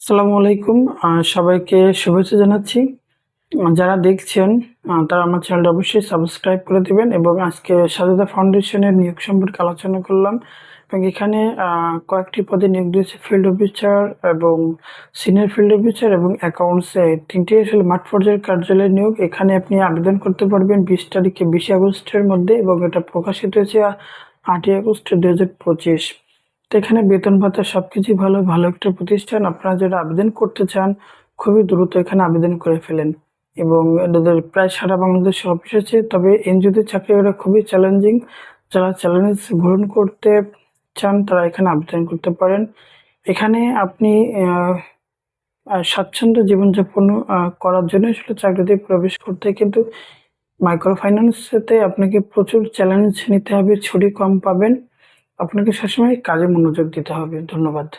আসসালামু আলাইকুম। সবাইকে শুভেচ্ছা জানাচ্ছি। যারা দেখছেন তারা আমার চ্যানেলটা অবশ্যই সাবস্ক্রাইব করে দিবেন এবং আজকে স্বাধীনতা ফাউন্ডেশনের নিয়োগ সম্পর্কে আলোচনা করলাম এবং এখানে কয়েকটি পদে নিয়োগ দিয়েছে ফিল্ড অফিসার এবং সিনিয়র ফিল্ড অফিসার এবং অ্যাকাউন্টসে ৩টি আসলে মাঠ পর্যায়ের কার্যালয়ের নিয়োগ। এখানে আপনি আবেদন করতে পারবেন ২০ তারিখে ২০ আগস্টের মধ্যে এবং এটা প্রকাশিত হয়েছে ৮ই আগস্ট ২০২৫। তো এখানে বেতন ভাতা সবকিছুই ভালো, ভালো একটা প্রতিষ্ঠান। আপনারা যারা আবেদন করতে চান খুবই দ্রুত এখানে আবেদন করে ফেলেন এবং এদের প্রায় সারা বাংলাদেশে অফিস আছে। তবে এনজিওতে চাকরি করা খুবই চ্যালেঞ্জিং। যারা চ্যালেঞ্জ গ্রহণ করতে চান তারা এখানে আবেদন করতে পারেন। এখানে আপনি স্বাচ্ছন্দ্য জীবনযাপন করার জন্য আসলে চাকরিতে প্রবেশ করতে, কিন্তু মাইক্রো ফাইন্যান্সেতে আপনাকে প্রচুর চ্যালেঞ্জ নিতে হবে, ছুটি কম পাবেন। আপনাকে সবসময় কাজে মনোযোগ দিতে হবে। ধন্যবাদ।